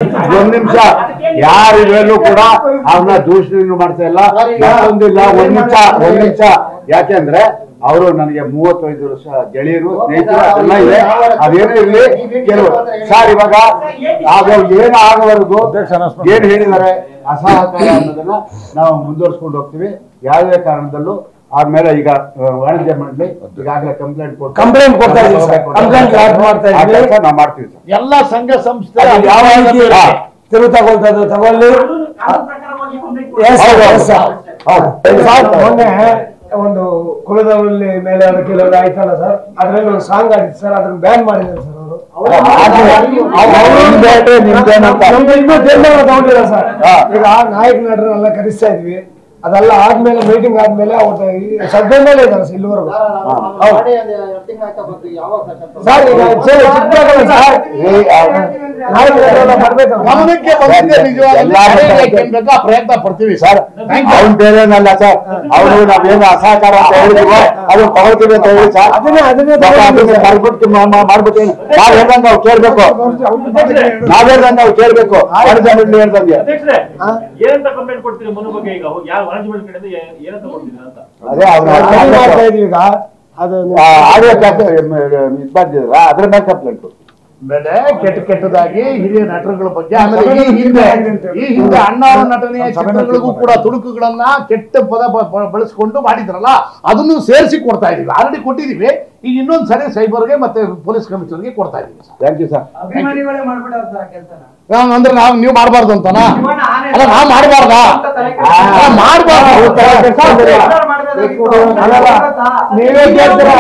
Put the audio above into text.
ಒಂದ್ ನಿಮಿಷ ಯಾರು ಕೂಡ ಅವ್ರನ್ನ ದೂಷಣೆ ಮಾಡ್ತಾ ಇಲ್ಲ, ಮತ್ತೊಂದಿಲ್ಲ. ಒಂದ್ ನಿಮಿಷ ಯಾಕೆಂದ್ರೆ ಅವರು ನನಗೆ 35 ವರ್ಷ ಗೆಳೆಯರು, ಸ್ನೇಹಿತರು ಅದೆಲ್ಲ ಇದೆ. ಅದೇನೇ ಇರ್ಲಿ ಕೆಲವು ಸರ್ ಇವಾಗ ಏನು ಆಗವರೆಗೂ ಏನ್ ಹೇಳಿದ್ದಾರೆ ಅಸಹಕಾರ ಅನ್ನೋದನ್ನ ನಾವು ಮುಂದುವರ್ಸ್ಕೊಂಡು ಹೋಗ್ತೀವಿ. ಯಾವುದೇ ಕಾರಣದಲ್ಲೂ ಆದ್ಮೇಲೆ ಈಗ ವಾಣಿಜ್ಯ ಮಂಡಳಿ ಈಗಾಗಲೇ ಕಂಪ್ಲೇಂಟ್ ಕೊಡ್ತಾ ನಾವು ಮಾಡ್ತೀವಿ ಸರ್. ಎಲ್ಲ ಸಂಘ ಸಂಸ್ಥೆ ತಿರುವು ತಗೊಳ್ಳಿ. ಮೊನ್ನೆ ಒಂದು ಕುಲದವರಲ್ಲಿ ಮೇಲೆ ಕೆಲವರು ಆಯ್ತಲ್ಲ ಸರ್, ಅದ್ರಲ್ಲಿ ಒಂದು ಸಾಂಗ್ ಆಡಿತ್ತು ಸರ್, ಅದನ್ನ ಬ್ಯಾನ್ ಮಾಡಿದ್ದಾರೆ ಸರ್ ಅವರು. ತಗೊಂಡಿಲ್ಲ ಸರ್. ಈಗ ನಾಯಕ ನಟರೆಲ್ಲ ಕರೆಸ್ತಾ ಇದ್ವಿ, ಅದೆಲ್ಲ ಆದ್ಮೇಲೆ ಮೀಟಿಂಗ್ ಆದ್ಮೇಲೆ ಅವ್ರ ಸದ್ಯ ಮೇಲೆ ಇದ್ದಾರೆ ಸರ್ ಇಲ್ಲಿವರೆಗೂ. ಸರ್ ಈಗ ಪ್ರಯತ್ನ ಪಡ್ತೀವಿ ಸರ್. ಅವ್ನು ಬೇರೆನಲ್ಲ ಸರ್, ಅವರು ನಾವೇನು ಅಸಹಕಾರ ಅಂತ ಹೇಳಿದ್ವಿ ಅದನ್ನ ತಗೊಳ್ತೀವಿ ಅಂತ ಹೇಳಿ ಸರ್. ಅದನ್ನೇ ಮಾಡ್ಬಿಟ್ಟು ನಾವ್ ಹೇಳ್ದಂಗೆ ಅವ್ರು ಕೇಳ್ಬೇಕು, ನಾವ್ ಹೇಳ್ದಂಗೆ ಅವ್ರು ಕೇಳ್ಬೇಕು. ಹೇಳ್ದಂಗೆ ಅದೇ ಈಗ ಅದು ಆಡಿಯೋ ಇದು ಬಂದಿದ್ರ ಅದ್ರ ಮೇಲೆ ಕಂಪ್ಲೇಂಟ್ ಬೆಲೆ ಕೆಟ್ಟದಾಗಿ ಹಿರಿಯ ನಟರುಗಳ ಬಗ್ಗೆ. ಆಮೇಲೆ ಈ ಹಿಂದೆ ಅಣ್ಣ ನಟನೆಯ ಚಿತ್ರಗಳಿಗೂ ಕೂಡ ತುಣುಕುಗಳನ್ನ ಕೆಟ್ಟ ಪದ ಬಳಸ್ಕೊಂಡು ಮಾಡಿದ್ರಲ್ಲ, ಅದನ್ನು ಸೇರಿಸಿ ಕೊಡ್ತಾ ಇದೀವಿ. ಆಲ್ರೆಡಿ ಕೊಟ್ಟಿದೀವಿ, ಈಗ ಇನ್ನೊಂದ್ ಸರಿ ಸೈಬರ್ಗೆ ಮತ್ತೆ ಪೊಲೀಸ್ ಕಮಿಷನರ್ಗೆ ಕೊಡ್ತಾ ಇದೀವಿ. Thank you sir. ಅಂದ್ರೆ ನೀವು ಮಾಡಬಾರ್ದು ಅಂತನಾ? ಅಲ್ಲ ನಾವು ಮಾಡಬಾರ್ದಾ? ಮಾಡಬಾರ್ದು ನೀವೇ ಕೇಳ್ತೀರಾ?